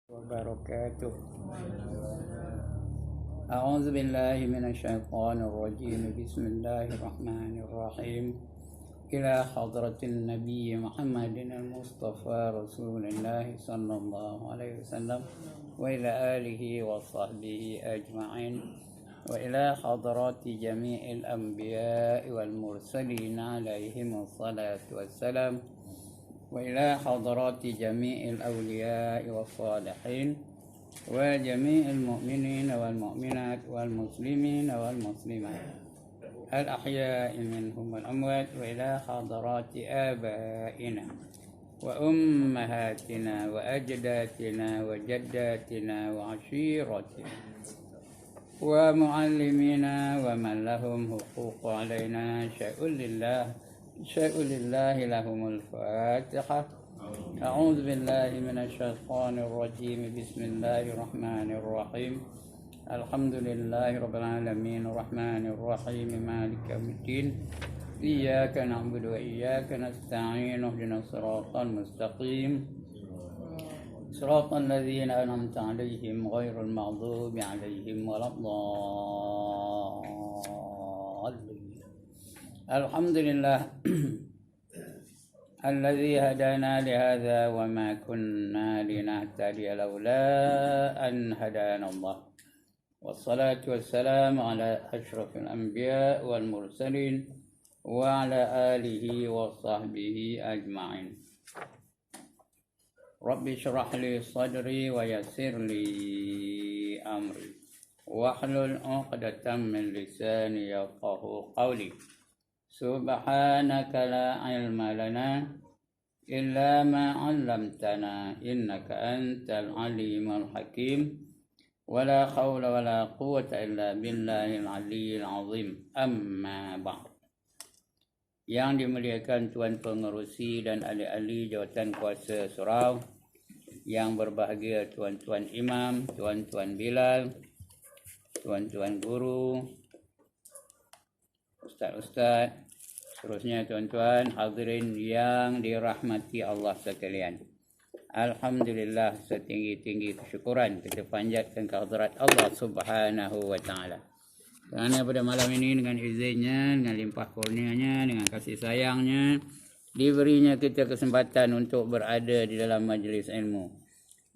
وبركاته. أعوذ بالله من الشيطان الرجيم. بسم الله الرحمن الرحيم. إلى حضرة النبي محمد المصطفى رسول الله صلى الله عليه وسلم وإلى آله وصحبه أجمعين، وإلى حضرات جميع الأنبياء والمرسلين عليهم الصلاة والسلام، وإلى حضرات جميع الأولياء والصالحين وجميع المؤمنين والمؤمنات والمسلمين والمسلمات الأحياء منهم والأموات، وإلى حضرات آبائنا وأمهاتنا وأجدادنا وجداتنا وعشيرتنا ومعلمينا ومن لهم حقوق علينا. شيء لله لهم الفاتحة. أعوذ بالله من الشيطان الرجيم. بسم الله الرحمن الرحيم. الحمد لله رب العالمين الرحمن الرحيم مالك يوم الدين. إياك نعبد وإياك نستعين. اهدنا الصراط المستقيم صراط الذين أنعمت عليهم غير المغضوب عليهم ولا الضالين. الحمد لله الذي هدانا لهذا وما كنا لنهتدي لولا أن هدانا الله، والصلاة والسلام على أشرف الأنبياء والمرسلين وعلى آله وصحبه أجمعين. رب اشرح لي صدري ويسر لي أمري واحلل عقدة من لساني يفقه قولي. سبحانك لا علم لنا إلا ما علمتنا إنك أنت العليم الحكيم. ولا حول ولا قوة إلا بالله العلي العظيم. أما بعد. Yang dimuliakan Tuan Pengerusi dan ahli-ahli Jawatan Kuasa Surau, yang berbahagia Tuan-Tuan Imam, Tuan-Tuan Bilal, Tuan-Tuan Guru, Ustaz-Ustaz, seterusnya tuan-tuan hadirin yang dirahmati Allah sekalian. Alhamdulillah, setinggi-tinggi kesyukuran kita panjatkan kehadrat Allah Subhanahu wa taala. Kerana pada malam ini dengan izinnya, dengan limpah kurnianya, dengan kasih sayangnya, diberinya kita kesempatan untuk berada di dalam majlis ilmu.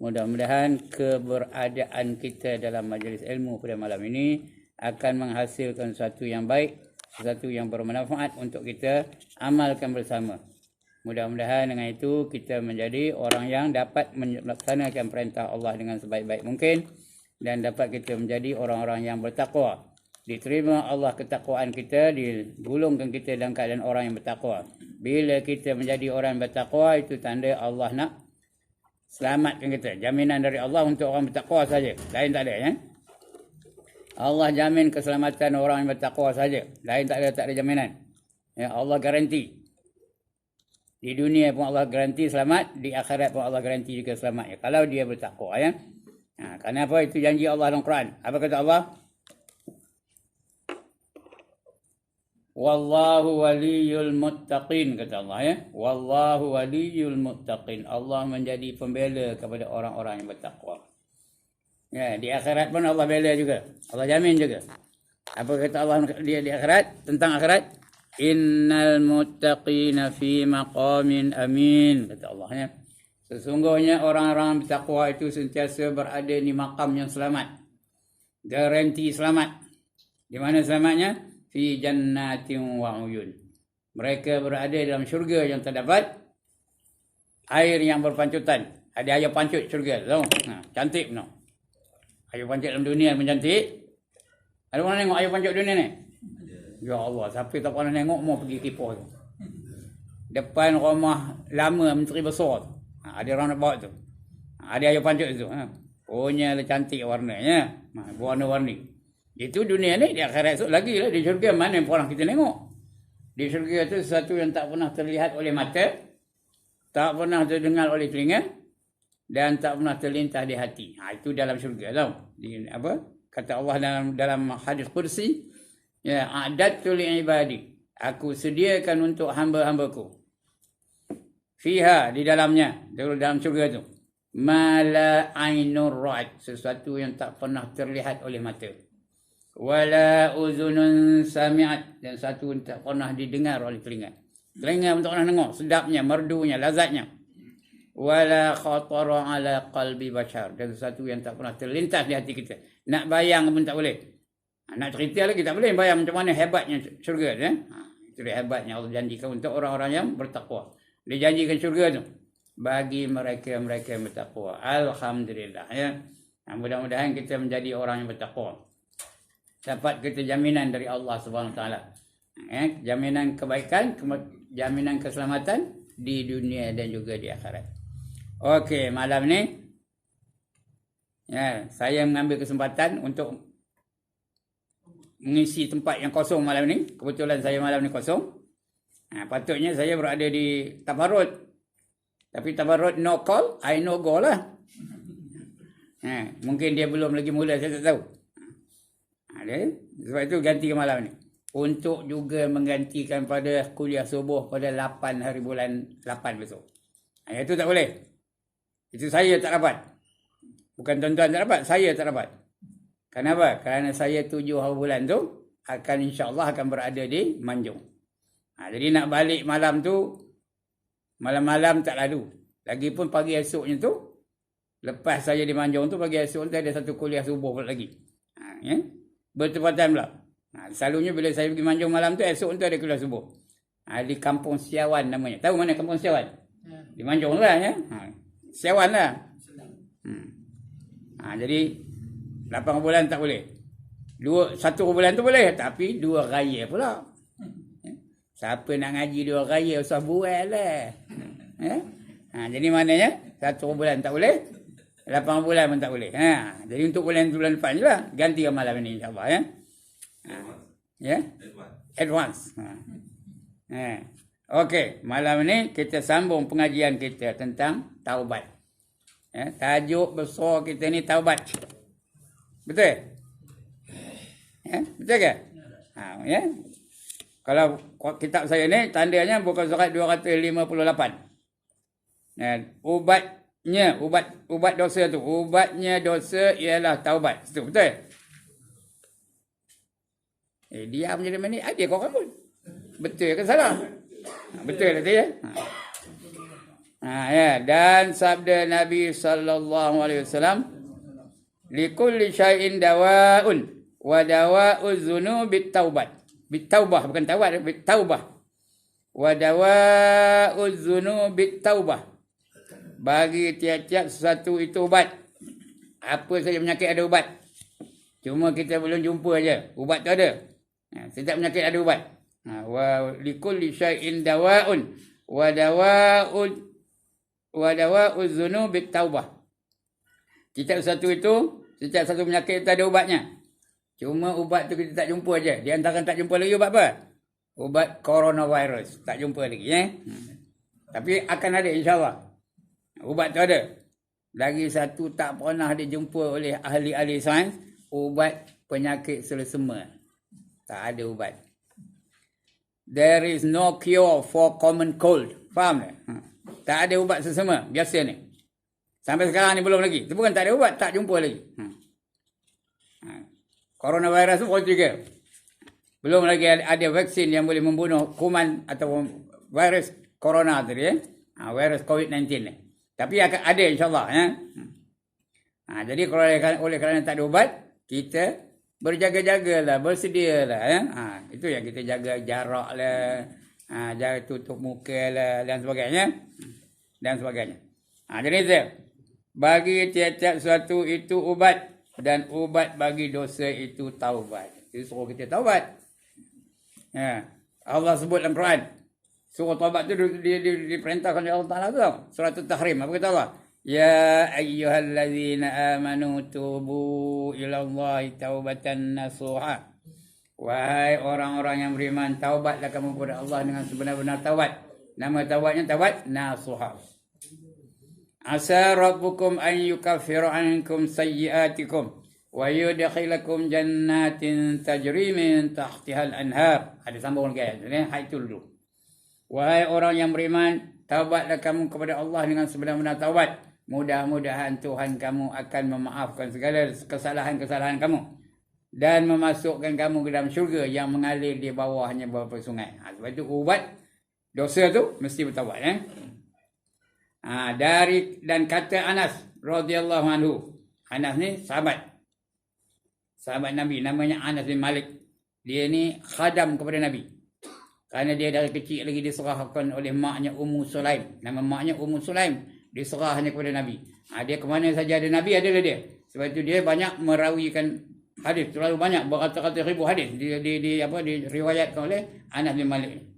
Mudah-mudahan keberadaan kita dalam majlis ilmu pada malam ini akan menghasilkan sesuatu yang baik, sesuatu yang bermanfaat untuk kita amalkan bersama. Mudah-mudahan dengan itu kita menjadi orang yang dapat melaksanakan perintah Allah dengan sebaik-baik mungkin, dan dapat kita menjadi orang-orang yang bertakwa. Diterima Allah ketakwaan kita, digulungkan kita dalam keadaan orang yang bertakwa. Bila kita menjadi orang yang bertakwa, itu tanda Allah nak selamatkan kita. Jaminan dari Allah untuk orang bertakwa saja, lain tak ada ya. Allah jamin keselamatan orang yang bertakwa saja, lain tak ada jaminan. Ya, Allah garanti. Di dunia pun Allah garanti selamat, di akhirat pun Allah garanti juga selamat ya, kalau dia bertakwa ya. Kenapa? Itu janji Allah dalam Quran. Apa kata Allah? Wallahu waliyul muttaqin, kata Allah ya. Wallahu waliyul muttaqin. Allah menjadi pembela kepada orang-orang yang bertakwa. Ya, di akhirat pun Allah bela juga. Allah jamin juga. Apa kata Allah dia di akhirat? Tentang akhirat, innal muttaqina fi maqamin amin, kata Allah ya. Sesungguhnya orang-orang bertakwa itu sentiasa berada di makam yang selamat. Garanti selamat. Di mana selamatnya? Fi jannatin wa uyun. Mereka berada dalam syurga yang terdapat air yang berpancutan. Ada air pancut syurga, tahu? Cantik no. Air pancut dalam dunia pun cantik. Ada orang tengok air pancut dunia ni? Ya Allah, siapa tak pernah tengok mau pergi kipas tu. Depan rumah lama Menteri Besar tu. Ada orang nak bawa tu. Ada air pancut tu. Punya cantik warnanya. Warna-warni. Itu dunia ni. Di akhirat tu lagi lah. Di syurga mana yang orang kita tengok. Di syurga tu sesuatu yang tak pernah terlihat oleh mata, tak pernah terdengar oleh telinga, dan tak pernah terlintas di hati. Itu dalam syurga tau. Apa? Kata Allah dalam hadis kursi, ya, a'dadtu li'ibadi, aku sediakan untuk hamba-hambaku, fiha, di dalamnya, dalam syurga tu, ma la ainur ra'at, sesuatu yang tak pernah terlihat oleh mata. Wala uzunun sami'at, dan satu yang tak pernah didengar oleh telinga. Telinga pun tak pernah dengar, sedapnya, merdunya, lazatnya. Wala khatara ala qalbi bashar, dan sesuatu yang tak pernah terlintas di hati kita. Nak bayang pun tak boleh. Nak cerita lagi tak boleh bayang macam mana hebatnya syurga tu. Itu dia hebatnya Allah janjikan untuk orang-orang yang bertakwa. Dia janjikan syurga tu bagi mereka-mereka yang bertakwa. Alhamdulillah ya. Mudah-mudahan kita menjadi orang yang bertakwa. Dapat kita jaminan dari Allah Subhanahu Wa Taala. Jaminan kebaikan, jaminan keselamatan di dunia dan juga di akhirat. Okey, malam ni ya, saya mengambil kesempatan untuk mengisi tempat yang kosong malam ni. Kebetulan saya malam ni kosong. Patutnya saya berada di tabarut. Tapi tabarut no call, I no go lah. Mungkin dia belum lagi mula, saya tak tahu. Sebab itu ganti ke malam ni. Untuk juga menggantikan pada kuliah subuh pada 8 hari bulan 8 besok. Itu tak boleh. Itu saya tak dapat. Bukan tuan-tuan tak dapat, saya tak dapat. Kenapa? Kerana saya 7 hari bulan tu akan insya-Allah akan berada di Manjung. Jadi nak balik malam tu, malam-malam tak lalu. Lagipun pagi esoknya tu, lepas saya di Manjung tu, pagi esok tu ada satu kuliah subuh pula lagi. Bertepatan pula. Selalunya bila saya pergi Manjung malam tu, esok tu ada kuliah subuh. Di Kampung Siawan namanya. Tahu mana Kampung Siawan? Di Manjung lah ya. Siawan lah. Jadi 8 bulan tak boleh. 1 bulan tu boleh, tapi 2 raya pula. Siapa nak ngaji 2 raya usah buat lah. Jadi maknanya 1 bulan tak boleh, 8 bulan pun tak boleh. Jadi untuk bulan depan je lah. Ganti ke malam ni insyaAllah ya. Advance. Okey, malam ni kita sambung pengajian kita tentang taubat. Tajuk besar kita ni taubat. Betul? Betul ke? Kalau kitab saya ni tandanya bukan surat 258. Ubat dosa tu, ubatnya dosa ialah taubat. Itu betul? Diam je mana ni? Ada korang pun. Betul ke salah? Betul lah tu ya. Dan sabda Nabi sallallahu alaihi wasallam, likulli syai'in dawa'un wa dawa'uz dzunubi taubat. Bitaubah bukan taubat, bitaubah. Wa dawa'uz dzunubi taubah. Bagi tiap-tiap sesuatu itu ubat. Apa saja penyakit ada ubat. Cuma kita belum jumpa aja. Ubat tu ada. Setiap penyakit ada ubat. Wa likulli syai'in dawa'un wa dawa'uz dzunubi taubah. Setiap satu penyakit itu ada ubatnya. Cuma ubat tu kita tak jumpa aja. Di antara tak jumpa lagi ubat apa? Ubat coronavirus. Tak jumpa lagi Tapi akan ada insya-Allah. Ubat tu ada. Lagi satu tak pernah dijumpa oleh ahli-ahli sains, ubat penyakit selesema. Tak ada ubat. There is no cure for common cold. Faham tak? Tak ada ubat selesema biasa ni. Sampai sekarang ni belum lagi. Itu bukan tak ada ubat, tak jumpa lagi. Coronavirus tu pun juga. Belum lagi ada vaksin yang boleh membunuh kuman atau virus corona tadi virus COVID-19 ni. Tapi akan ada insya-Allah Jadi kalau oleh kerana tak ada ubat, kita berjaga-jagalah, bersedialah itu yang kita jaga jarak lah, jaga tutup muka lah dan sebagainya. Jadi itu bagi tiap-tiap sesuatu itu ubat, dan ubat bagi dosa itu taubat. Jadi suruh kita taubat. Allah sebut dalam Quran. Suruh taubat tu diperintahkan oleh Allah Taala tu. Surah At-Tahrim. Apa kata Allah? Ya ayyuhallazina amanu tubu ilallahi taubatan nasuha. Wahai orang-orang yang beriman, taubatlah kamu kepada Allah dengan sebenar-benar taubat. Nama taubatnya taubat nasuha. Asa rabbukum an yukaffiru ankum sayyi'atikum wa yudkhilakum jannatin tajri min tahtiha al-anhar. Ada sambung lagi ayat itu dulu. Wahai orang yang beriman, taubatlah kamu kepada Allah dengan sebenar-benar taubat. Mudah-mudahan Tuhan kamu akan memaafkan segala kesalahan-kesalahan kamu dan memasukkan kamu ke dalam syurga yang mengalir di bawahnya beberapa sungai. Sebab itu ubat dosa tu mesti bertaubat. Dan kata Anas radhiyallahu anhu. Anas ni sahabat Nabi, namanya Anas bin Malik. Dia ni khadam kepada Nabi. Kerana dia dari kecil lagi diserahkan oleh maknya Ummu Sulaim. Nama maknya Ummu Sulaim. Diserahnya kepada Nabi. Dia ke mana saja ada Nabi, adalah dia. Sebab itu dia banyak merawikan hadis, terlalu banyak, beratus-ratus ribu hadis diriwayatkan oleh Anas bin Malik.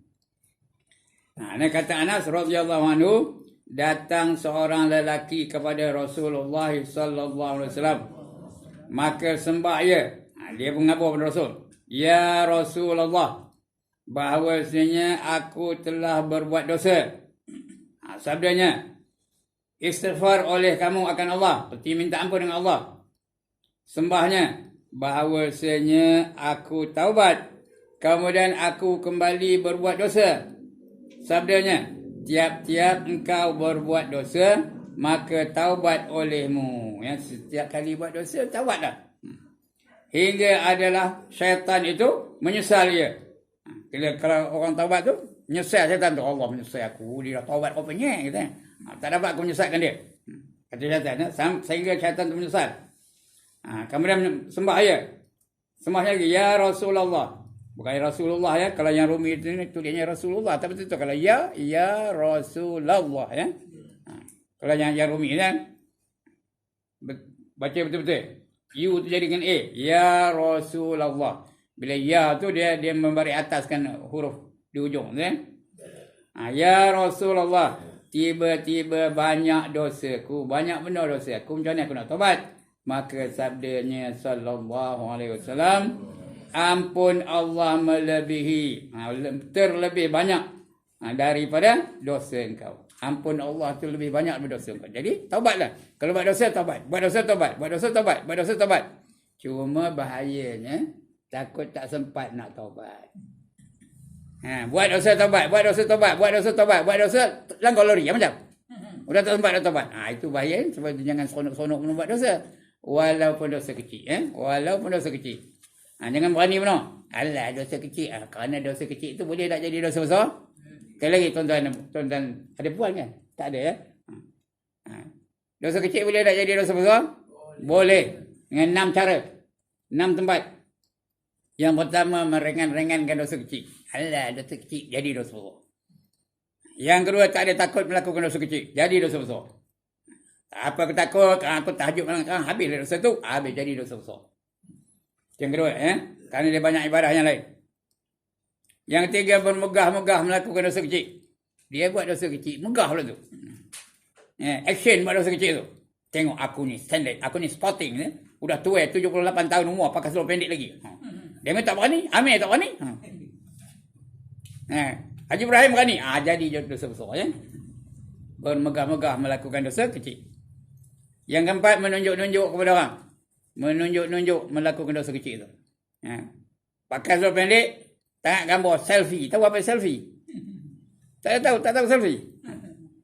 Ini kata Anas radhiyallahu anhu, datang seorang lelaki kepada Rasulullah sallallahu alaihi wasallam. Maka sembah dia mengabar kepada Rasul, "Ya Rasulullah, bahawasanya aku telah berbuat dosa." Sabdanya, istighfar oleh kamu akan Allah, seperti minta ampun dengan Allah. Sembahnya, bahawasanya aku taubat, kemudian aku kembali berbuat dosa. Sabdanya, tiap-tiap engkau berbuat dosa, maka taubat olehmu. Setiap kali buat dosa, taubatlah. Hingga adalah syaitan itu menyesal dia. Kalau orang taubat tu, menyesal syaitan tu. Allah menyesal aku, dia dah taubat rupanya. Tak dapat aku menyesatkan dia. Kata syaitan, sehingga syaitan tu menyesal. Kemudian sembahnya lagi, "Ya Rasulullah." Bukan Rasulullah ya. Kalau yang Rumi itu tulisnya Rasulullah. Tapi betul kalau ya Rasulullah ya. Kalau yang Rumi kan, baca betul-betul. U tu jadi dengan A. Ya Rasulullah. Bila ya tu dia memberi ataskan huruf di ujung kan. Ya Rasulullah, tiba-tiba banyak dosaku, banyak benar dosaku. Macam mana aku nak taubat? Maka sabdanya sallallahu alaihi wasallam, ampun Allah melebihi, terlebih banyak daripada dosa engkau. Ampun Allah tu lebih banyak daripada dosa engkau. Jadi taubatlah. Kalau buat dosa taubat, buat dosa taubat, buat dosa taubat, buat dosa taubat. Cuma bahayanya takut tak sempat nak taubat. Buat dosa taubat, buat dosa taubat, buat dosa taubat, buat dosa langgar lori macam. Udah tak sempat nak taubat. Itu bahaya, sebab itu jangan seronok-seronok buat dosa. Walaupun dosa kecil, walaupun dosa kecil. Jangan berani benar. Alah, dosa kecil. Kerana dosa kecil itu boleh tak jadi dosa besar? Sekali lagi tuan-tuan ada puan kan? Tak ada ya? Dosa kecil boleh tak jadi dosa besar? Boleh. Dengan 6 cara. 6 tempat. Yang pertama, meringan-ringankan dosa kecil. Alah, dosa kecil jadi dosa besar. Yang kedua, tak ada takut melakukan dosa kecil. Jadi dosa besar. Apa aku takut? Aku tahajud malam sekarang. Habis dosa tu. Habis jadi dosa besar. Yang kedua, kerana dia banyak ibadah yang lain. Yang ketiga, bermegah-megah melakukan dosa kecil. Dia buat dosa kecil, megah pula tu. Action buat dosa kecil tu. Tengok aku ni standard, aku ni sporting. Udah tua, 78 tahun umur, pakai seluar pendek lagi. Dia tak berani, Amir tak berani. Haji Ibrahim berani. Jadi dosa besar. Bermegah-megah melakukan dosa kecil. Yang keempat, menunjuk-nunjuk kepada orang. Menunjuk-nunjuk melakukan dosa kecil tu. Pakai seluar pendek, tengok gambar selfie. Tahu apa selfie? Tak tahu selfie.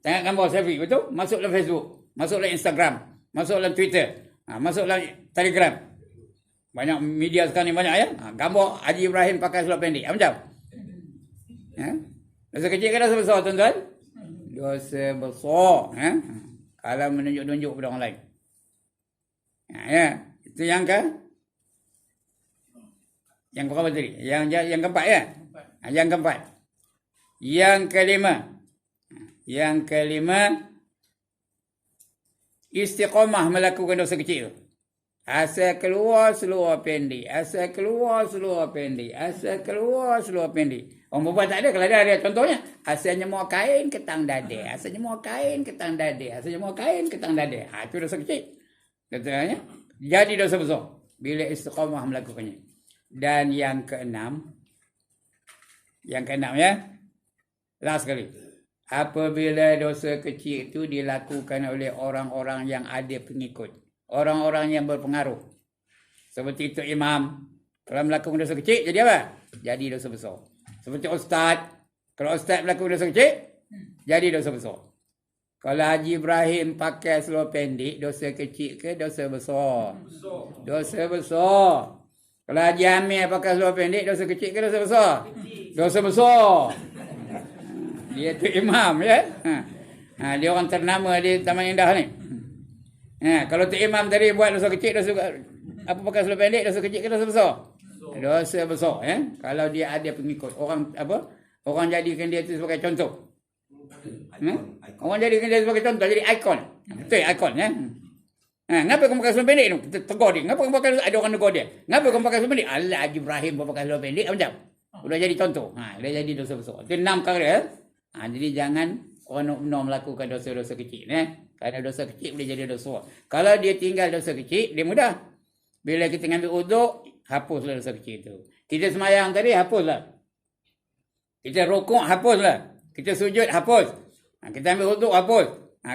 Tengok gambar selfie, betul? Masuk dalam Facebook, masuk dalam Instagram, masuk dalam Twitter, masuk dalam Telegram. Banyak media sekarang ni banyak ya. Gambar Haji Ibrahim pakai seluar pendek. Macam? Dosa kecil ke dosa besar tuan-tuan? Dosa besar. Kalau menunjuk-nunjuk kepada orang lain. Itu yang berapa tadi? Yang keempat ya? Yang keempat. Yang kelima, istiqamah melakukan dosa kecil. Asal keluar seluar pendek. Asal keluar seluar pendek. Asal keluar seluar pendek. Orang perempuan tak ada. Kalau ada contohnya. Asalnya mau kain ketang dada. Asalnya mau kain ketang dada. Asalnya mau kain ketang dada. Itu dosa kecil. Contohnya. Jadi dosa besar. Bila istiqamah melakukannya. Dan yang keenam ya. Last sekali. Apabila dosa kecil itu dilakukan oleh orang-orang yang ada pengikut. Orang-orang yang berpengaruh. Seperti itu imam. Kalau melakukan dosa kecil, jadi apa? Jadi dosa besar. Seperti ustaz. Kalau ustaz melakukan dosa kecil, jadi dosa besar. Kalau Haji Ibrahim pakai seluar pendek, dosa kecil ke dosa besar? Dosa besar. Kalau Haji Amir pakai seluar pendek, dosa kecil ke dosa besar? Dosa besar. Dia tu imam, ya. Dia orang ternama di Taman Indah ni. Kalau tu imam tadi buat dosa kecil, dosa apa pakai seluar pendek, dosa kecil ke dosa besar? Dosa besar, ya. Kalau dia ada pengikut, orang apa? Orang jadikan dia tu sebagai contoh. Orang jadikan dia sebagai contoh, jadi ikon. Betul, ikon, ya. Ngapa kamu pakai seluar pendek tu? Kita tegur dia. Ngapa kamu pakai, ada orang tegur dia. Ngapa kamu pakai seluar pendek? Allah, Haji Ibrahim pun pakai seluar pendek, macam. Sudah jadi contoh. Dia jadi dosa besar. Itu 6 perkara, ya. Jadi jangan orang benar melakukan dosa-dosa kecil, ya. Kerana dosa kecil boleh jadi dosa. Kalau dia tinggal dosa kecil, dia mudah. Bila kita ambil uduk, hapuslah dosa kecil itu. Kita semayang tadi, hapuslah. Kita rukuk, hapuslah. Kita sujud, hapus. Kita ambil uduk, hapus.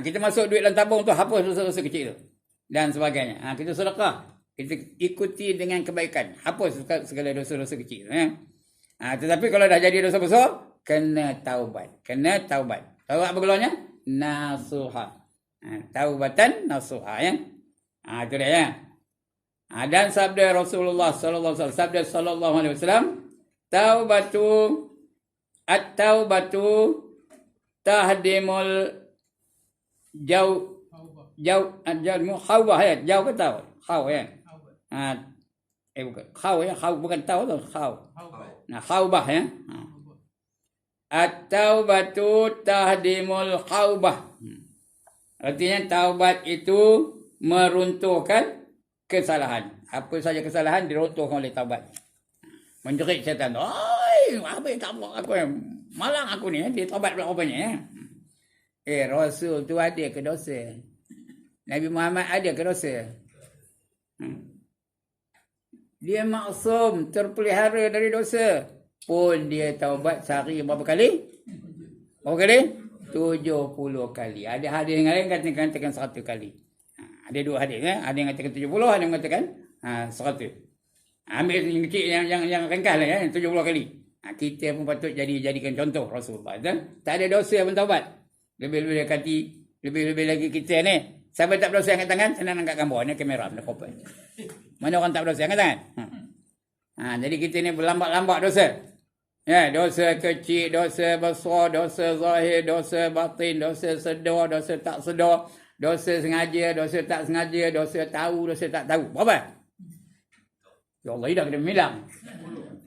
Kita masuk duit dalam tabung tu, hapus dosa-dosa kecil tu. Dan sebagainya. Kita sedekah. Kita ikuti dengan kebaikan. Hapus segala dosa-dosa kecil. Tetapi kalau dah jadi dosa besar, kena taubat. Kena taubat. Taubat apa gelarnya? Nasuha. Taubatan nasuha, ya. Itu dia, ya. Dan sabda Rasulullah sallallahu alaihi wasallam, sabda sallallahu alaihi wasallam, at-taubatu tahdimul khawbah, ya. Jauh ke tahu? Khaw, ya. Bukan. Khaw, ya. Khaw bukan tahu tu. Khaw. Khawbah, ya. At-taubatu tahdimul khawbah. Artinya taubat itu meruntuhkan kesalahan. Apa saja kesalahan diruntuhkan oleh taubat. Menjerit syaitan. Oi, apa yang tak buat aku? Malang aku ni. Dia taubat pula rupanya. Rasul tu ada ke dosa? Nabi Muhammad ada ke dosa? Dia maksum, terpelihara dari dosa. Pun dia taubat sehari berapa kali? Berapa kali? 70 kali. Ada hadis yang lain katakan 100 kali. Ada 2 hadis, ya. Ada yang katakan 70, ada yang mengatakan 100. Ambil yang kecil, yang ringkas lah, ya, 70 kali. Kita pun patut jadikan contoh Rasulullah. Tak ada dosa pun taubat. Lebih-lebih lagi kita ni. Siapa tak berdosa angkat tangan, senang angkat gambar. Ni kamera, nak kopi. Mana orang tak berdosa angkat tangan? Jadi kita ni berlambat-lambat dosa. Ya, dosa kecil, dosa besar, dosa zahir, dosa batin, dosa sedar, dosa tak sedar, dosa sengaja, dosa tak sengaja, dosa tahu, dosa tak tahu. Berapa? Ya Allah, dah kena bilang.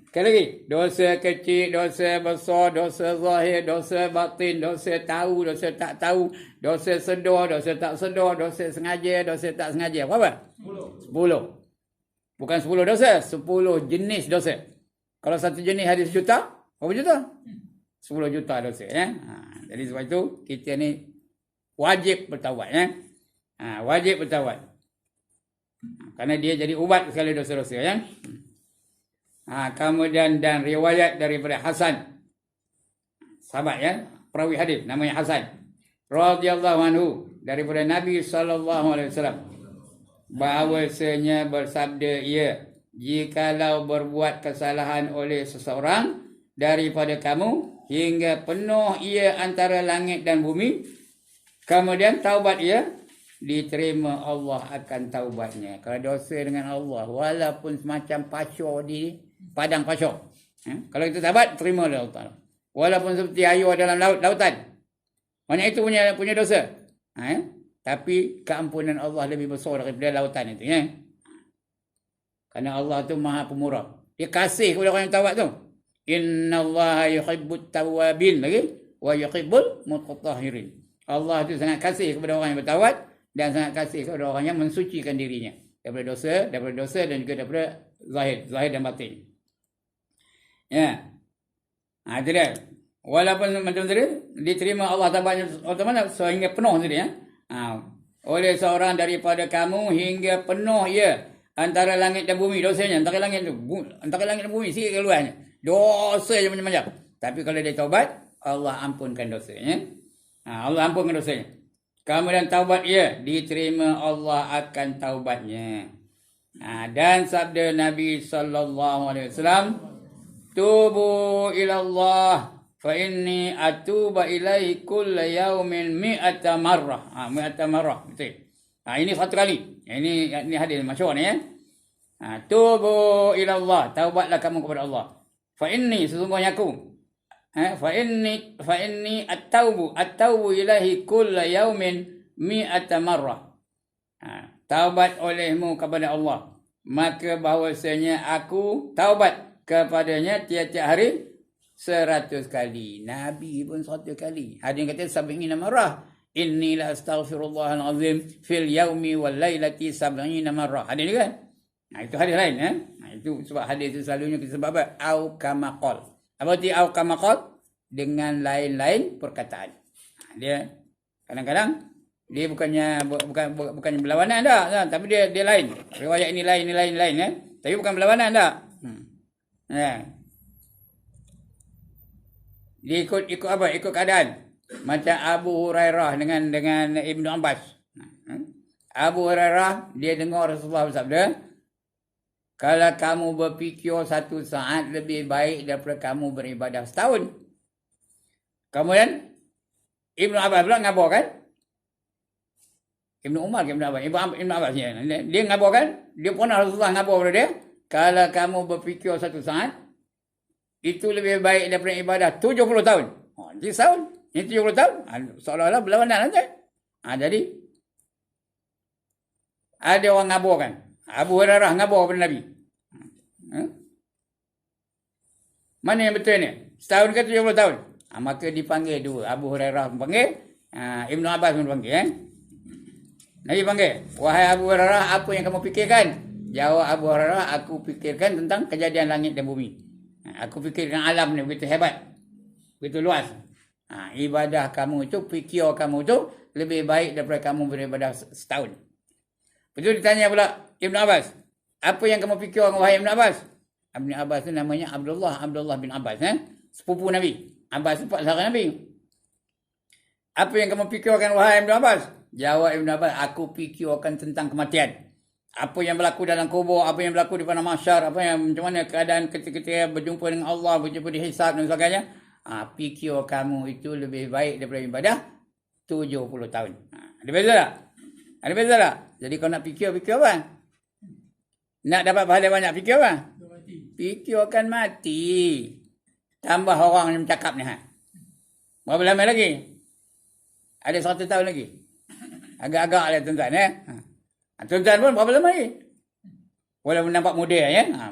Sekali lagi. Dosa kecil, dosa besar, dosa zahir, dosa batin, dosa tahu, dosa tak tahu, dosa sedar, dosa tak sedar, dosa sengaja, dosa tak sengaja. Berapa? 10. Bukan 10 dosa, 10 jenis dosa. Kalau satu jenis ada 1 juta, berapa juta? 10 juta dosa, ya. Jadi sebab itu kita ni wajib bertaubat, ya. Wajib bertaubat. Kerana dia jadi ubat segala dosa-dosa, ya. Kemudian dan riwayat daripada Hasan, sahabat, ya, perawi hadis namanya Hasan radhiyallahu anhu, daripada Nabi sallallahu alaihi wasallam, bahawasanya bersabda ia, jikalau berbuat kesalahan oleh seseorang daripada kamu hingga penuh ia antara langit dan bumi, kemudian taubat ia, diterima Allah akan taubatnya. Kalau dosa dengan Allah walaupun semacam pasir di padang pasir, kalau kita taubat, terima oleh Allah Ta'ala. Walaupun seperti air dalam lautan, mana itu punya dosa, tapi keampunan Allah lebih besar daripada lautan itu, ya. Kerana Allah tu Maha Pemurah. Dia kasih kepada orang yang taubat tu. Innallaha yuhibbut tawwabin lagi wa yuhibbul mutatahhirin. Allah tu sangat kasih kepada orang yang bertaubat dan sangat kasih kepada orang yang mensucikan dirinya daripada dosa dan juga daripada zahir dan batin. Ya. Itu dia. Walaupun macam tadi diterima Allah taubatnya mana sehingga penuh tadi, ya. Oleh seorang daripada kamu hingga penuh ia antara langit dan bumi dosanya. Antara langit dan bumi sikit keluarnya. Dosa je macam-macam. Tapi kalau dia taubat, Allah ampunkan dosanya. Allah ampunkan dosanya. Kemudian taubat ia, diterima Allah akan taubatnya. Dan sabda Nabi sallallahu alaihi wasallam, tubu ila Allah fa inni atuba ilaihi kulla yaumin mi'ata marrah. Mi'ata marrah. Betul. Ini satu kali. Ini hadis masyhur ni ya. Tubu ila Allah, taubatlah kamu kepada Allah. Fa inni sesungguhnya aku. Fa inni at-taubu ilahi kulla yaumin mi'ata marrah. Taubat olehmu kepada Allah, maka bahawasanya aku taubat kepadanya tiap-tiap hari 100 kali. Nabi pun 100 kali. Ada yang kata 70 marrah. Inni la astaghfirullahal azim fil yaumi wal lailati 70 marrah. Ada ni kan? Itu hadis lain itu sebab hadis itu selalunya kita sebab apa? Au kama qol. Apa arti au kama qol? Dengan lain-lain perkataan. Dia kadang-kadang dia bukannya berlawanan dah, tapi dia lain. Riwayat ini lain ya. Tapi bukan berlawanan dah. Dia ikut apa? Ikut keadaan. Macam Abu Hurairah dengan Ibnu Abbas. Abu Hurairah dia dengar Rasulullah bersabda, kalau kamu berfikir 1 saat lebih baik daripada kamu beribadah setahun. Kemudian Ibnu Abbas pula ngabur kan? Ibnu Umar ke Ibnu Abbas? Ibnu Abbas dia ngabur kan? Dia pernah Rasulullah ngabur pada dia. Kalau kamu berfikir 1 saat, itu lebih baik daripada ibadah 70 tahun. Jadi setahun. Ini 70 tahun. Seolah-olah berlawanan nanti. Jadi, ada orang ngabur kan? Abu Hurairah ngabur kepada Nabi. Mana yang betul ni? Setahun ke 70 tahun? Maka dipanggil dua. Abu Hurairah panggil, Ibnu Abbas pun panggil. Nabi panggil, wahai Abu Hurairah, apa yang kamu fikirkan? Jawab Abu Hurairah, aku fikirkan tentang kejadian langit dan bumi. Aku fikirkan alam ni begitu hebat, begitu luas. Ibadah kamu itu, fikir kamu itu lebih baik daripada kamu beribadah setahun. Betul ditanya pula Ibnu Abbas, apa yang kamu fikirkan wahai Ibnu Abbas? Ibnu Abbas itu namanya Abdullah bin Abbas, sepupu Nabi. Abbas itu pak saudara Nabi. Apa yang kamu fikirkan wahai Ibnu Abbas? Jawab Ibnu Abbas, aku fikirkan tentang kematian. Apa yang berlaku dalam kubur, apa yang berlaku di padang mahsyar, macam mana keadaan ketika berjumpa dengan Allah, berjumpa di hisab dan sebagainya. Fikir kamu itu lebih baik daripada ibadah 70 tahun. Ada beza tak? Ada beza tak? Jadi kau nak fikir apa? Nak dapat pahala banyak, fikir apa? Fikirkan mati. Tambah orang yang bercakap ni. Berapa lama lagi? Ada 100 tahun lagi. Agak-agak lah tuan-tuan. Tuan-tuan pun berapa lama lagi? Walaupun nampak muda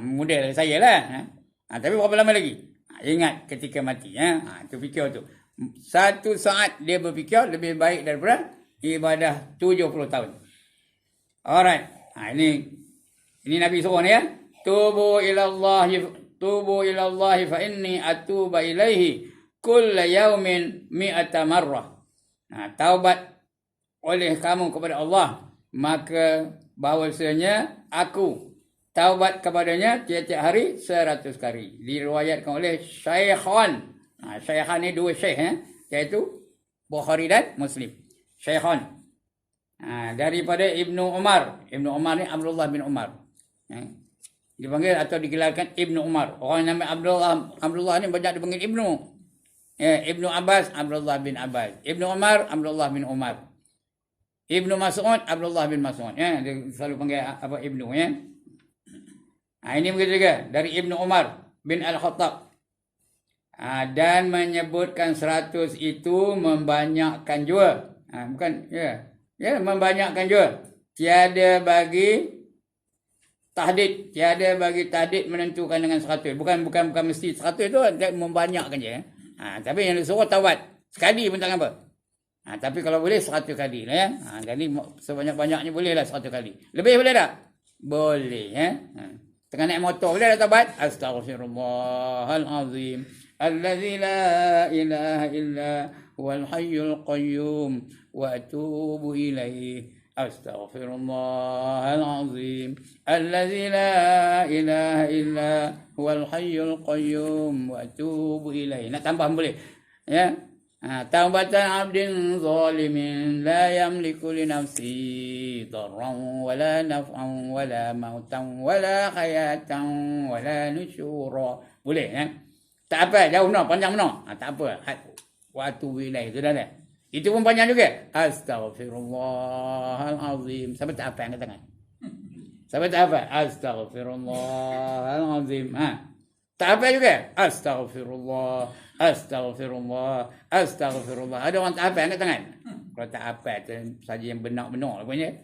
muda dari saya lah. Tapi berapa lama lagi? Ingat ketika mati. Itu fikir tu. 1 saat dia berfikir lebih baik daripada ibadah 70 tahun. Alright. Ini Nabi suruh ni ya. Tubu ilallahi fa inni atuba ilaihi kulla yaumin mi'ata marrah. Taubat oleh kamu kepada Allah, maka bahawasanya aku taubat kepadanya tiap-tiap hari 100 kali. Diriwayatkan oleh Syaikhan. Syaikhan ni dua syekh iaitu Bukhari dan Muslim. Syaikhan. Daripada Ibnu Umar. Ibnu Umar ni Abdullah bin Umar. Dipanggil atau digelarkan Ibnu Umar. Orang nama Abdullah ni banyak dipanggil Ibnu. Ibnu Abbas, Abdullah bin Abbas. Ibnu Umar, Abdullah bin Umar. Ibnu Mas'ud, Abdullah bin Mas'ud. Dia selalu panggil apa Ibnu ya. Ini begitu juga dari Ibnu Umar bin Al-Khattab. Dan menyebutkan 100 itu membanyakkan jua. Bukan membanyakkan jua. Tiada bagi tahdid menentukan dengan 100. Bukan mesti 100 itu membanyakkan je. Tapi yang disuruh taubat sekali pun tak apa. Tapi kalau boleh 100 kali lah ya. Jadi sebanyak-banyaknya boleh lah 100 kali. Lebih boleh tak? Boleh ya. Tengah naik motor boleh tak taubat? Astaghfirullahalazim. Allazi la ilaha illa huwal hayyul qayyum wa atubu ilaihi. Astaghfirullahalazim. Allazi la ilaha illa huwal hayyul qayyum wa atubu ilaihi. Nak tambah boleh. Ya. Taubatan abdin zalimin la yamliku li nafsi darran wala naf'an wala mautan wala hayatan wala nusyura. Boleh ya. Tak apa, jauh no, panjang no. Tak apa. Waktu wilayah itu dah. Itu pun panjang juga. Astaghfirullahalazim. Sampai tak apa yang tangan. Sampai tak apa. Astaghfirullahalazim. Tak apa juga. Astaghfirullah. Ada orang tak apa angkat tangan. Kalau tak apa saja yang benar-benar punya.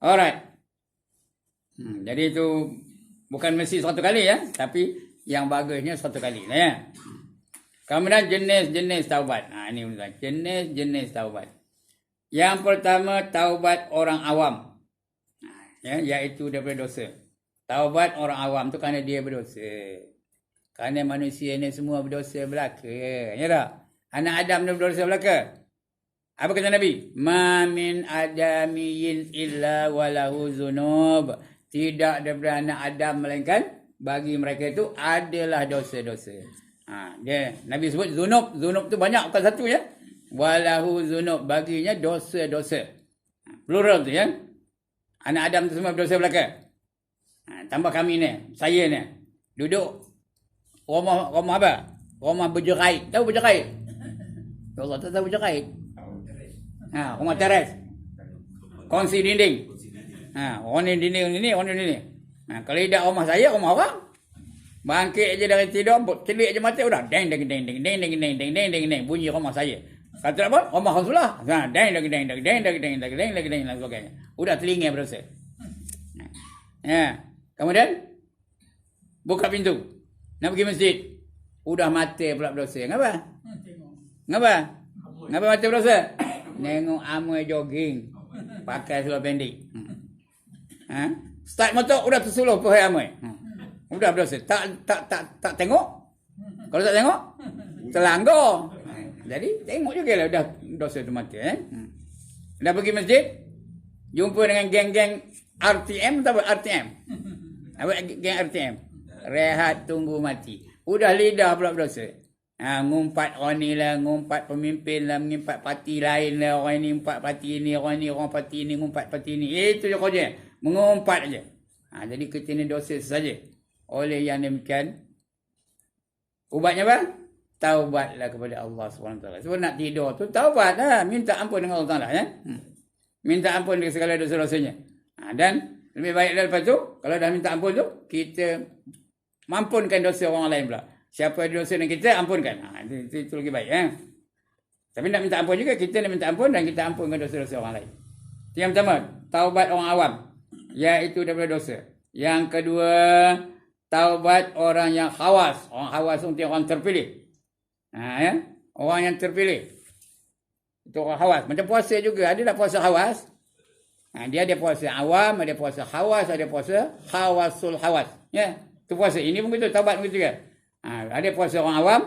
Alright. Jadi itu bukan mesti satu kali ya, tapi yang bagusnya satu kali lah ya. Kemudian jenis-jenis taubat. Ini jenis-jenis taubat. Yang pertama taubat orang awam. Iaitu daripada dosa. Taubat orang awam tu kerana dia berdosa. Kerana manusia ni semua berdosa belaka. Ya tak? Anak Adam ni berdosa belaka. Apa kata Nabi? Ma min adamiyin illa walahu zunub. Tidak daripada anak Adam melainkan bagi mereka itu adalah dosa-dosa. Nabi sebut zunub. Zunub tu banyak, bukan satu ya. Walahu zunub. Baginya dosa-dosa. Plural tu ya. Anak Adam tu semua berdosa belaka. Tambah kami ni, saya ni. Duduk rumah apa? Rumah berjerait. Tahu berjerait? Ya Allah, tak tahu berjerait. Rumah teres. Kongsi dinding. Orang ni dinding ni, orang ni ni. Kalau tidak rumah saya, rumah orang. Bangkit je dari tidur, celik je mata udah deng deng deng deng deng deng deng deng deng deng deng bunyi rumah saya. Kata apa? Rumah Rasulullah. Deng deng deng deng deng deng deng deng deng deng deng dan sebagainya. Udah telinga berdosa. Kemudian buka pintu. Nak pergi masjid. Udah mata pula berdosa. Ngapa? Ngapa mata berdosa? Nengok amai jogging. Pakai seluar pendek. Start motor udah tersuluh pohon amai. Udah berdosa. Tak tengok. Kalau tak tengok, terlanggar. Jadi tengok juga lah udah dosa tu mati. Dah pergi masjid, jumpa dengan geng-geng RTM atau RTM? Apa geng RTM? Rehat tunggu mati. Udah lidah pula berdosa. Ngumpat orang ni lah, ngumpat pemimpin lah, ngumpat parti lain lah, orang ni ngumpat parti ni, orang ni orang parti ni ngumpat parti ni. Itu je kerja. Mengumpat je. Jadi kita ni dosa saja. Oleh yang demikian, ubatnya apa? Taubatlah kepada Allah SWT. Sebab nak tidur tu taubat lah. Minta ampun dengan Allah Ta'ala. Minta ampun dengan segala dosa-dosanya. Dan lebih baik lepas tu, kalau dah minta ampun tu, kita mampunkan dosa orang lain pula. Siapa ada dosa dengan kita, ampunkan. Itu lebih baik. Tapi nak minta ampun juga, kita nak minta ampun dan kita ampunkan dosa-dosa orang lain. Yang pertama, taubat orang awam. Iaitu daripada dosa. Yang kedua, taubat orang yang khawas. Orang khawas itu orang terpilih. Orang yang terpilih. Itu orang khawas. Macam puasa juga. Ada tak puasa khawas? Dia ada puasa awam, ada puasa khawas, ada puasa khawasul khawas. Itu puasa. Ini pun begitu. Taubat begitu juga. Ada puasa orang awam.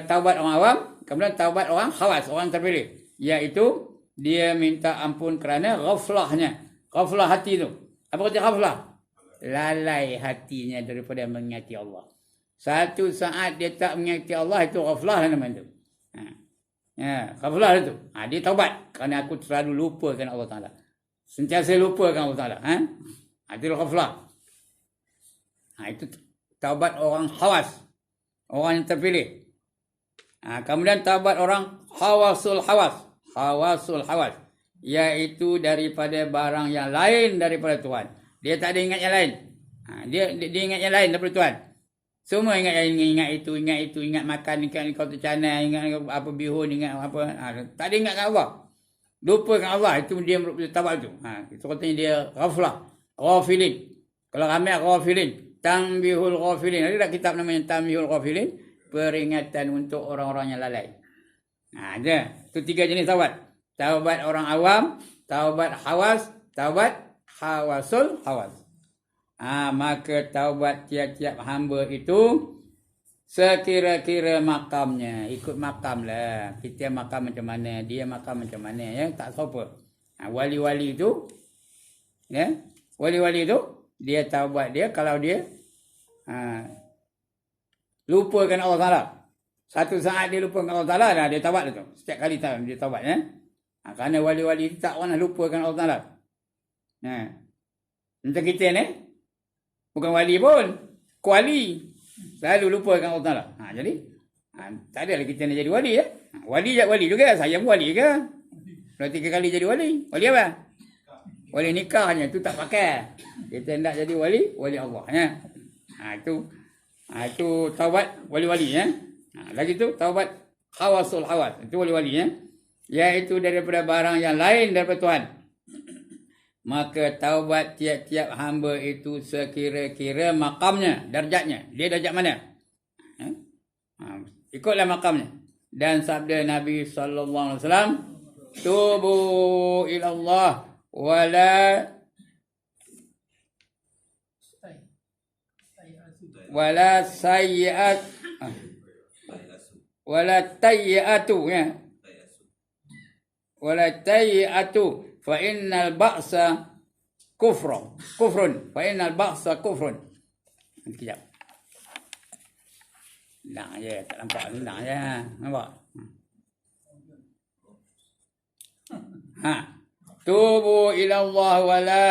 Taubat orang awam. Kemudian taubat orang khawas. Orang terpilih. Iaitu dia minta ampun kerana ghaflahnya. Ghaflah hati tu. Apa kata ghaflah? Lalai hatinya daripada mengingati Allah. Satu saat dia tak mengingati Allah, itu ghaflah namanya tu. Ghaflah itu. Dia taubat kerana aku terlalu lupakan Allah Ta'ala. Sentiasa lupakan Allah Ta'ala. Itu ghaflah. Itu taubat orang khawas. Orang yang terpilih. Kemudian taubat orang khawasul khawas. Khawasul khawas. Iaitu daripada barang yang lain daripada Tuhan. Dia tak ada ingat yang lain. Dia ingat yang lain daripada Tuhan. Semua ingat itu, ingat makan, ingat kau tercana, ingat apa bihun, ingat apa. Tak ada ingatkan Allah. Lupakan Allah, itu dia merupakan taubat itu. Itu katanya dia ghaflah, ghafilin. Kalau ramai ghafilin, tanbihul ghafilin. Ada tak kitab namanya tanbihul ghafilin? Peringatan untuk orang-orang yang lalai. Itu 3 jenis taubat. Taubat orang awam, taubat khawas, taubat khawasul khawas. Maka taubat tiap-tiap hamba itu sekira-kira makamnya. Ikut makam lah. Kita makam macam mana, dia makam macam mana. Tak sopa. Wali-wali itu, wali-wali itu, dia taubat dia kalau dia lupakan Allah Ta'ala. Satu saat dia lupakan Allah Ta'ala, dia taubat itu. Setiap kali dia taubat. Kerana wali-wali itu tak pernah lupakan Allah Ta'ala. Macam kita ni, bukan wali pun, kuali. Selalu lupa dengan Allah Ta'ala. Jadi, tak adalah kita nak jadi wali ya. Wali juga. Saya pun wali ke? Kalau 3 kali jadi wali. Wali apa? Wali nikahnya. Itu tak pakai. Kita nak jadi wali Allah. Ya. Itu taubat wali-wali ya. Lagi tu taubat khawasul hawas. Itu wali-wali ya. Iaitu daripada barang yang lain daripada Tuhan. Maka taubat tiap-tiap hamba itu sekira-kira makamnya, darjatnya. Dia darjat mana? Ikutlah makamnya. Dan sabda Nabi sallallahu alaihi wasallam, tubu ila Allah wala sayyi'at wala tayyatu ya. Wala tayyatu fa innal ba'sa kufrun fa innal ba'sa kufrun. Sekejap. Nak je, tak nampak ni nak je. Nampak? Tubu ila Allah wala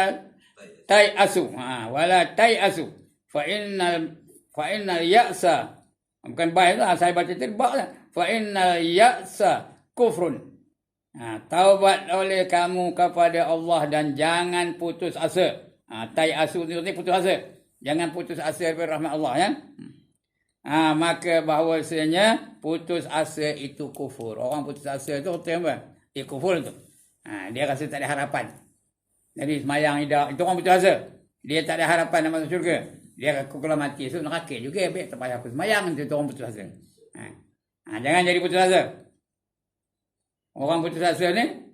tayasu. Wala tayasu fa innal ya'sa. Bukan baik lah, saya baca tadi bak lah. Fa innal ya'sa kufrun. Taubat oleh kamu kepada Allah dan jangan putus asa. Tayasu ni putus asa. Jangan putus asa daripada rahmat Allah ya. Maka bahawasanya putus asa itu kufur. Orang putus asa itu apa? Dia kufur tu. Dia rasa tak ada harapan. Jadi semayang itu orang putus asa. Dia tak ada harapan nak masuk syurga. Dia kalau mati esok neraka juga. Tak payah aku semayang. Itu orang putus asa. Jangan jadi putus asa. Orang putus asa ni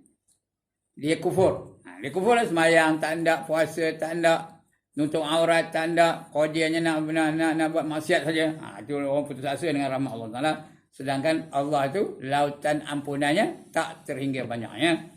dia kufur. Dia kufur lah, semayang tak ada, puasa tak ada, nutup aurat tak ada, qadianya nak buat maksiat saja. Itu orang putus asa dengan rahmat Allah Taala. Sedangkan Allah itu lautan ampunannya tak terhingga banyaknya.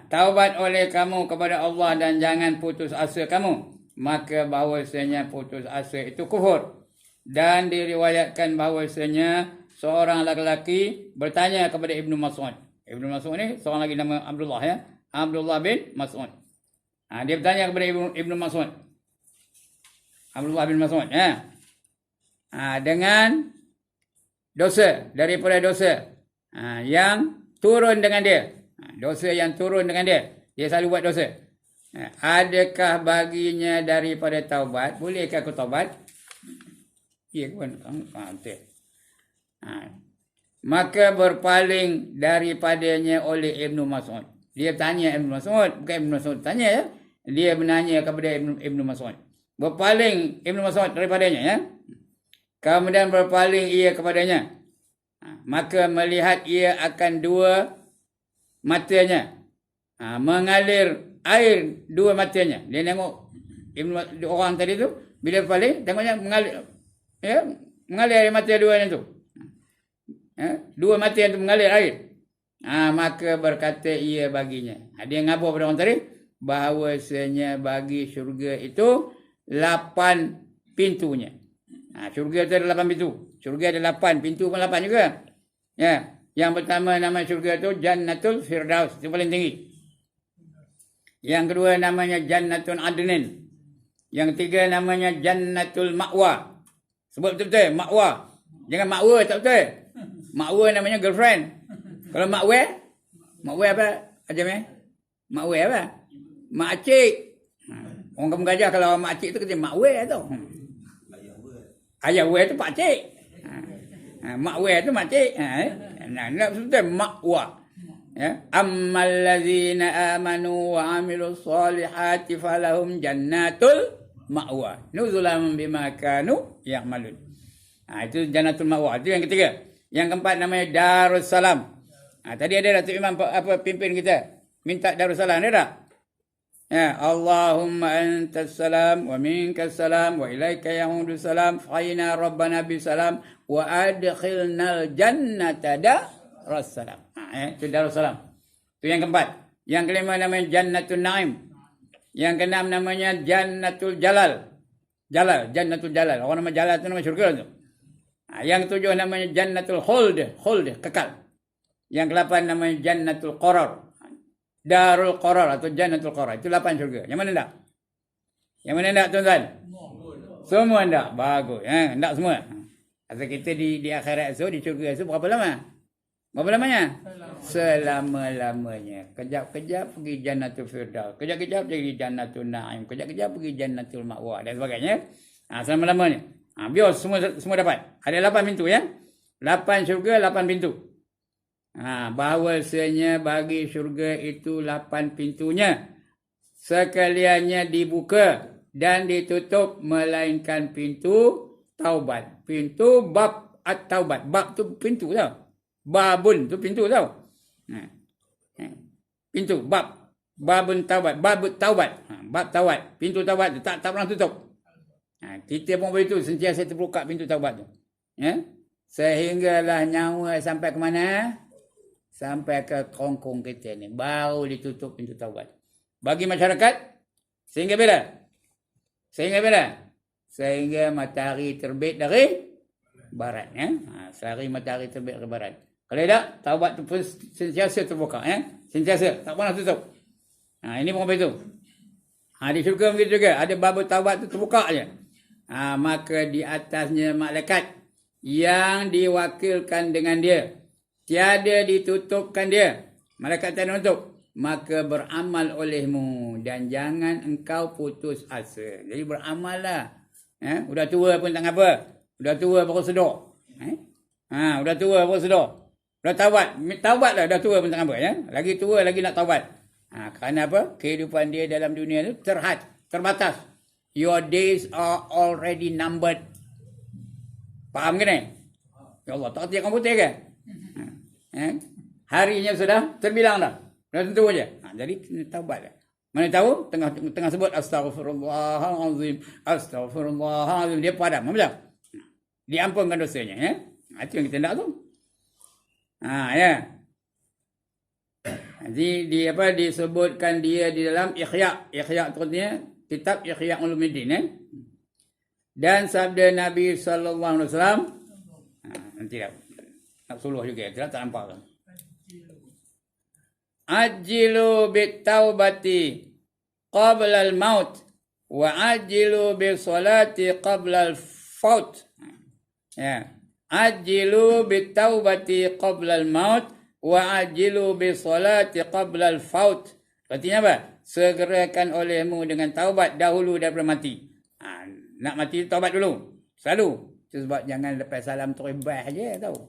Taubat oleh kamu kepada Allah dan jangan putus asa kamu. Maka bahawasanya putus asa itu kufur. Dan diriwayatkan bahawasanya seorang lelaki bertanya kepada Ibnu Mas'ud. Ibnu Mas'ud ni seorang lagi nama Abdullah ya. Abdullah bin Mas'ud. Dia bertanya kepada Ibnu Mas'ud. Abdullah bin Mas'ud ya. Dengan dosa, daripada dosa yang turun dengan dia. Dosa yang turun dengan dia. Dia selalu buat dosa. Adakah baginya daripada taubat? Bolehkah aku taubat? Ya kan? Betul. Maka berpaling daripadanya oleh Ibnu Mas'ud. Dia tanya Ibnu Mas'ud, bukan Ibnu Mas'ud tanya ya. Dia menanya kepada Ibnu Mas'ud. Berpaling Ibnu Mas'ud daripadanya ya. Kemudian berpaling ia kepadanya. Maka melihat ia akan dua matanya mengalir air dua matanya. Dia tengok orang tadi tu bila berpaling tengoknya mengalir ya, mengalir air mata duanya tu. Dua mata yang mengalir air. Maka berkata ia baginya. Dia ngabur pada orang tadi bahawasanya bagi syurga itu 8 pintunya. Syurga itu ada 8 pintu. Syurga ada 8 pintu pun 8 juga. Ya, yang pertama nama syurga itu Jannatul Firdaus, itu paling tinggi. Yang kedua namanya Jannatul Adnin. Yang ketiga namanya Jannatul Ma'wa. Sebut betul-betul Ma'wa. Jangan Ma'wa tak betul. Ma'wa namanya girlfriend. Kalau Ma'wa apa? Ajam ya? Ma'wa apa? Makcik. Orang kamu gajah kalau makcik tu kata Ma'wa tu. Ayah tu pakcik. Ma'wa tu makcik. Nak betul Ma'wa. Ya, ammal ladzina amanu wa amilus solihati falahum jannatul ma'wa nuzulan bima kanu ya'malun. Itu jannatul ma'wa. Itu yang ketiga. Yang keempat namanya Darussalam. Tadi ada Datuk Imam pimpin kita minta Darussalam, ada tak? Ya, Allahumma antas salam wa minkas salam wa ilaika ya'udus salam fa'ina rabbana bisalam wa adkhilnal jannata darussalam. Itu Darussalam. Itu yang keempat. Yang kelima namanya Jannatul Naim. Yang keenam namanya Jannatul Jalal. Jannatul Jalal. Orang nama Jalal itu nama syurga tu. Yang ketujuh namanya Jannatul Khuld, kekal. Yang ke-8 namanya Jannatul Qarar. Darul Qarar atau Jannatul Qarar. Itu 8 syurga. Yang mana tak? Yang mana tak tuan-tuan? Semua ndak. Bagus. Ndak semua. Asal kita di akhirat esok, di syurga esok berapa lama? Berapa lamanya? Selama-lamanya. Kejap-kejap pergi Jannatul Firdaus. Kejap-kejap pergi Jannatul Naim. Kejap-kejap pergi Jannatul Ma'wa dan sebagainya. Selama-lamanya. Biar semua dapat. Ada 8 pintu ya. 8 syurga, 8 pintu. Bahawasanya bagi syurga itu 8 pintunya. Sekaliannya dibuka dan ditutup melainkan pintu taubat. Pintu bab at-taubat. Bab tu pintu tau. Babun tu pintu tau. Pintu bab. Babun taubat. Babut taubat. Bab taubat. Pintu taubat tu tak pernah tutup. Kita pun begitu. Sentiasa terbuka pintu taubat tu. Sehinggalah nyawa sampai ke mana? Sampai ke kongkong kita ni. Baru ditutup pintu taubat. Bagi masyarakat. Sehingga bila? Sehingga matahari terbit dari barat. Sehari matahari terbit dari barat. Kalau tak, taubat tu pun sentiasa terbuka. Sentiasa, tak pernah tutup. Ini pun begitu. Di syurga begitu juga. Ada bab taubat tu terbuka je. Maka di atasnya malaikat yang diwakilkan dengan dia. Tiada ditutupkan dia. Malaikat tiada menutup. Maka beramal olehmu. Dan jangan engkau putus asa. Jadi beramallah. Udah tua pun tak apa. Udah tua baru sedar. Udah tua baru sedar. Dah taubat. Taubat lah dah tua pun tak apa. Lagi tua lagi nak taubat. Kerana apa? Kehidupan dia dalam dunia tu terbatas. Your days are already numbered. Faham ke ni? Ya Allah, tak kerti komputer ke? Harinya sudah terbilang dah. Dah tentu aja. Jadi taubat lah. Mana tahu tengah sebut astaghfirullahalazim. Astaghfirullahalazim. Dia padam. Macam? Diampunkan dosanya. Itu yang kita nak tu. Jadi disebutkan dia di dalam Ihya. Ihya tu artinya kitab Ihya Ulumuddin. Dan sabda Nabi sallallahu alaihi wasallam. Nanti nak suluh juga. Tak nampak kan. Ajilu bitaubati qabla al-maut wa ajilu bisolati qabla al-faut. Ajilu bitaubati qabla al-maut wa ajilu bisolati qabla al-faut. Artinya apa? Segerakan olehmu dengan taubat dahulu daripada mati. Nak mati taubat dulu. Selalu. Sebab jangan lepas salam terus bah je tahu.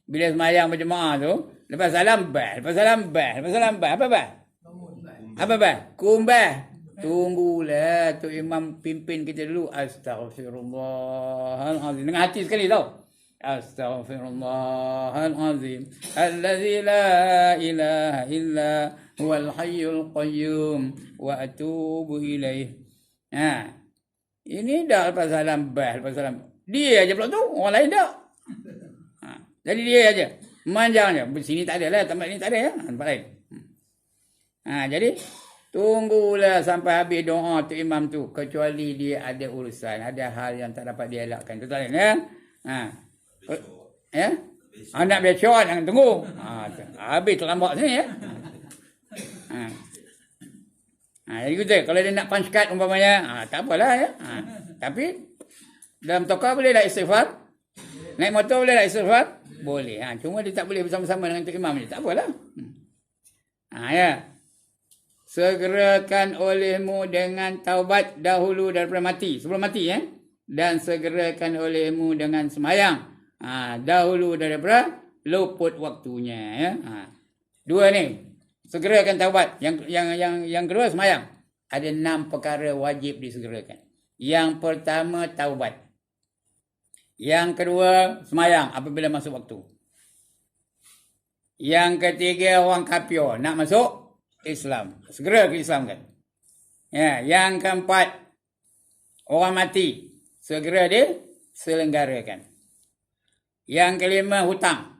Bila semayang berjemaah tu, lepas salam bah. Apa bah? Apa bah? Kumbah. Tunggulah tu imam pimpin kita dulu. Astaghfirullahalazim. Dengan hati sekali tau. Astaghfirullahalazim. Allazi la ilaha illa huwal hayyul qayyum wa atubu ilaih. Ini dah lepas salam bah. Dia aja pula tu. Orang lain tak. Jadi dia aja. Manjang je. Sini tak ada lah. Tempat ni tak ada ya. Tempat lain. Jadi tunggulah sampai habis doa tu imam tu. Kecuali dia ada urusan. Ada hal yang tak dapat dia elakkan. Itu tak lain ya. Ya. Anak besok jangan tunggu. Habis terlambat sini ya. Jadi kita kalau dia nak punch card umpamanya. Tak apalah ya. Tapi dalam tokar boleh tak istighfar? Naik motor boleh tak istighfar? Boleh. Cuma dia tak boleh bersama-sama dengan Tok Imam ni. Tak apalah. Ya. Segerakan olehmu dengan taubat dahulu daripada mati. Sebelum mati ya. Dan segerakan olehmu dengan semayang. Dahulu daripada luput waktunya ya. Dua ni. Segerakan taubat. Yang kedua semayang. Ada 6 perkara wajib disegerakan. Yang pertama taubat. Yang kedua semayang apabila masuk waktu. Yang ketiga orang kafir nak masuk Islam. Segera ke Islam kan. Ya, yang keempat orang mati. Segera diselenggarakan. Yang kelima hutang.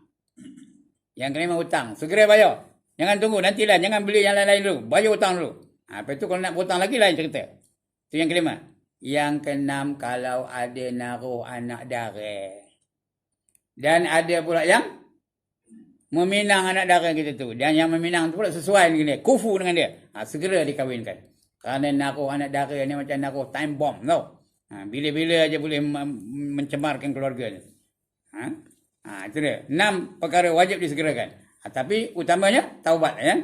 Segera bayar. Jangan tunggu nantilah. Jangan beli yang lain-lain dulu. Bayar hutang dulu. Lepas tu kalau nak berhutang lagi lain cerita. Itu yang kelima. Yang keenam kalau ada naruh anak dara. Dan ada pula yang meminang anak dara kita tu. Dan yang meminang tu pula sesuai dengan dia. Kufu dengan dia. Segera dikahwinkan. Kerana naruh anak dara ni macam naruh time bomb tau. Bila-bila aja boleh mencemarkan keluarganya. Itu dia. 6 perkara wajib disegerakan. Tapi utamanya taubat ya.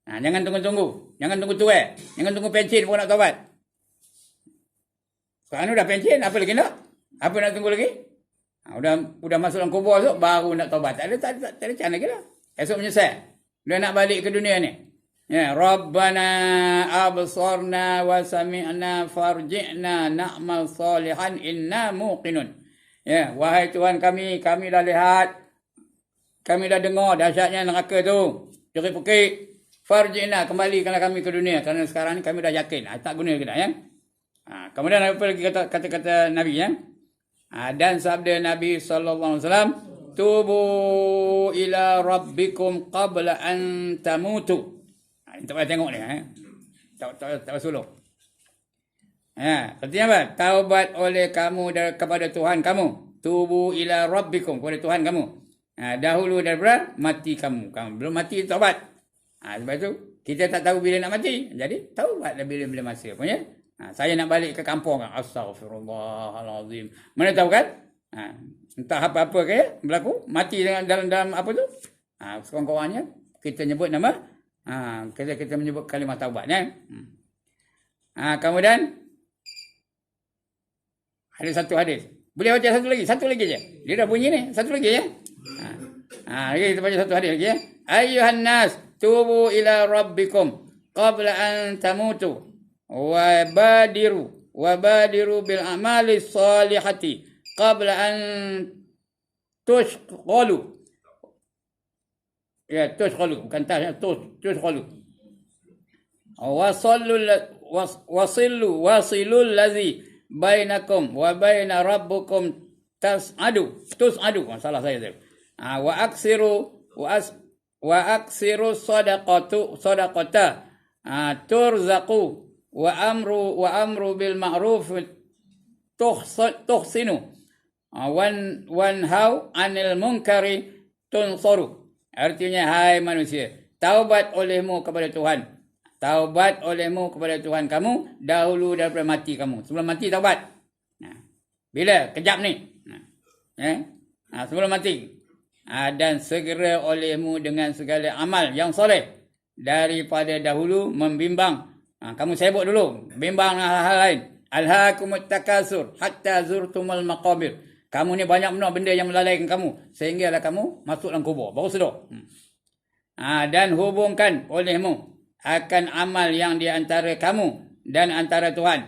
Jangan tunggu-tunggu. Jangan tunggu tua. Jangan tunggu pension pun nak taubat. Sekarang dah pension, apa lagi nak? Apa nak tunggu lagi? Udah masuk dalam kubur tu baru nak taubat. Tak ada cara lagi lah. Esok menyesal. Dia nak balik ke dunia ni. Ya, Rabbana absarna wa sami'na farji'na na'mal salihan inna muqinun. Ya, wahai Tuhan kami dah lihat, kami dah dengar dahsyatnya neraka tu. Jerit-pekik, farji'na, kembalikanlah kami ke dunia kerana sekarang ni kami dah yakin. Tak guna kita ya. Kemudian apa lagi kata Nabi ya? Dan sabda Nabi sallallahu alaihi wasallam, tubu ila rabbikum qabla an tamutu. Tak payah tengok ni. Tak suluh. Artinya apa? Taubat oleh kamu kepada Tuhan kamu. Tubu ila rabbikum, kepada Tuhan kamu. Dahulu daripada mati kamu. Belum mati, taubat. Sebab itu, kita tak tahu bila nak mati. Jadi, taubatlah bila-bila masa. Punya. Saya nak balik ke kampung. Astaghfirullahalazim. Mana tahu kan? Entah apa-apa ke berlaku. Mati dalam apa tu? Sekurang-kurangnya, kita nyebut nama. Kita menyebut kalimah taubat ya. Kemudian ada satu hadis. Boleh baca satu lagi je. Dia dah bunyi ni, satu lagi ya. Lagi kita baca satu hadis lagi ya. Ayyuhan nas tubu ila rabbikum qabla an tamutu wa badiru bil amali salihati qabla an tushqalu. Ya, tushqalu, bukan tushqalu. Wasilul ladzi bainakum wa baina rabbukum tus'adu. Salah saya tu. Wa aksiru sadaqata turzaqu wa amru bil ma'ruf tuhsinu wanhau 'anil munkari tunsaru. Artinya, hai manusia, taubat olehmu kepada Tuhan. Taubat olehmu kepada Tuhan kamu dahulu daripada mati kamu. Sebelum mati taubat. Bila? Kejap ni. Sebelum mati. Dan segera olehmu dengan segala amal yang soleh. Daripada dahulu membimbang. Kamu sibuk dulu. Bimbang dengan hal-hal lain. Alhaakumut takasur hatta zurtumul maqabir. Kamu ni banyak benar benda yang melalaikan kamu. Sehinggalah kamu masuk dalam kubur. Baru sedar. Dan hubungkan olehmu akan amal yang di antara kamu dan antara Tuhan.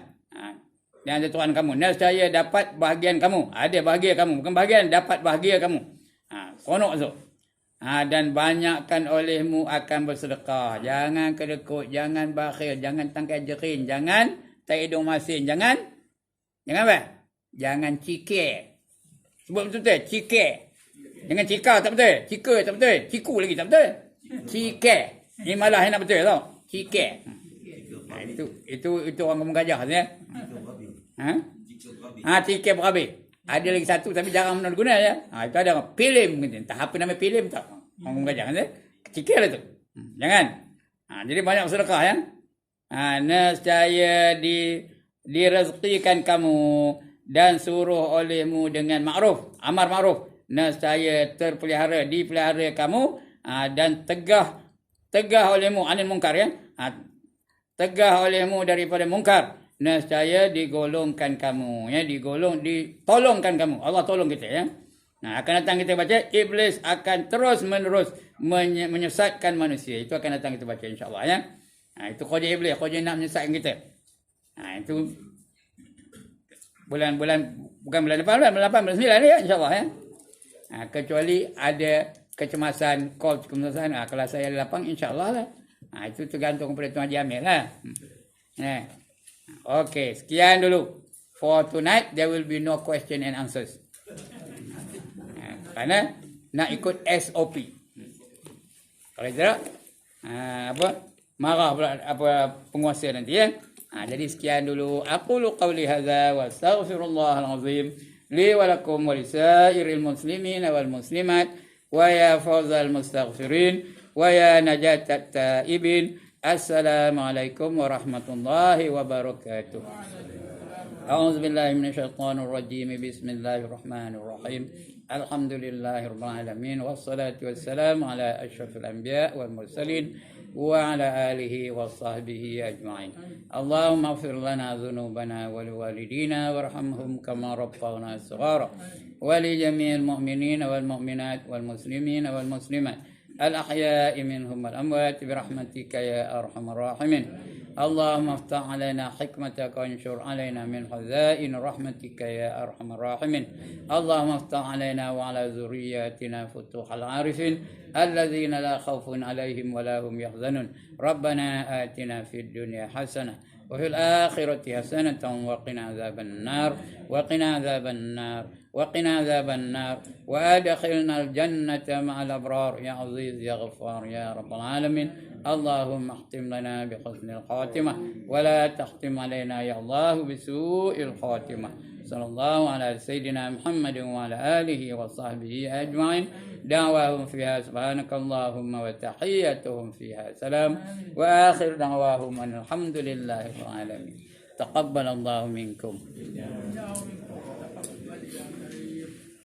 Di antara Tuhan kamu. Nescaya dapat bahagian kamu. Ada bahagia kamu. Bukan bahagian, dapat bahagia kamu. Konok tu. Dan banyakkan olehmu akan bersedekah. Jangan kedekut. Jangan bakhil. Jangan tangkai jerin. Jangan tak hidung masin. Jangan apa? Jangan cikir. Sebut betul-betul, cikir. Jangan cikar tak betul. Cikir tak betul. Ciku lagi tak betul. Cikir. Ini malah yang nak betul tau. Cikir. Itu orang kampung Gajah ya. Cikir berabe. Ada lagi satu tapi jarang benar guna ya. Itu ada pilim. Entah apa nama pilim tak. Orang kampung Gajah ya. Cikir lah tu. Jangan. Jadi banyak sedekah ya. Nescaya direzekikan kamu dan suruh olehmu dengan ma'ruf, amar ma'ruf. Nescaya dipelihara kamu dan tegah olehmu anil munkar ya. Tegah olehmu daripada munkar. Nescaya digolongkan kamu ya, ditolongkan kamu. Allah tolong kita ya. Akan datang kita baca, iblis akan terus-menerus menyesatkan manusia. Itu akan datang kita baca insya-Allah ya. Itu kerja iblis, kerja nak menyesatkan kita. Itu bulan bukan bulan depan, bulan 9 ya insya-Allah ya. Kecuali ada kecemasan, kecemasan. Kalau saya ada lapang insya-Allah lah. Itu tergantung kepada Tuan Haji Amir lah. Okey, sekian dulu. For tonight there will be no question and answers. Kerana nak ikut SOP. Kalau tidak marah pula penguasa nanti ya. Jadi sekian dulu. Aqulu qawli hadza wa astaghfirullahal azim li wa lakum wa lisairil muslimin wal muslimat wa ya fawzal mustaghfirin wa ya najatat taibin. Assalamualaikum warahmatullahi wabarakatuh. أعوذ بالله من الشيطان الرجيم. بسم الله الرحمن الرحيم. الحمد لله رب العالمين، والصلاة والسلام على أشرف الأنبياء والمرسلين وعلى آله وصحبه أجمعين. اللهم اغفر لنا ذنوبنا ولوالدينا وارحمهم كما ربونا صغارا، ولجميع المؤمنين والمؤمنات والمسلمين والمسلمات الأحياء منهم والأموات برحمتك يا أرحم الراحمين. اللهم افتح علينا حكمتك وانشر علينا من خزائن رحمتك يا أرحم الراحمين. اللهم افتح علينا وعلى ذرياتنا فتوح العارفين الذين لا خوف عليهم ولا هم يحزنون. ربنا آتنا في الدنيا حسنة وفي الآخرة حسنة وقنا عذاب النار، وقنا عذاب النار، وقنا عذاب النار، وأدخلنا الجنة مع الأبرار يا عزيز يا غفار يا رب العالمين. اللهم اختم لنا بحسن الخاتمة ولا تختم علينا يا الله بسوء الخاتمة. صلى الله على سيدنا محمد وعلى آله وصحبه أجمعين. دعواهم فيها سبحانك اللهم وتحيتهم فيها سلام، وآخر دعواهم أن الحمد لله رب العالمين. تقبل الله منكم.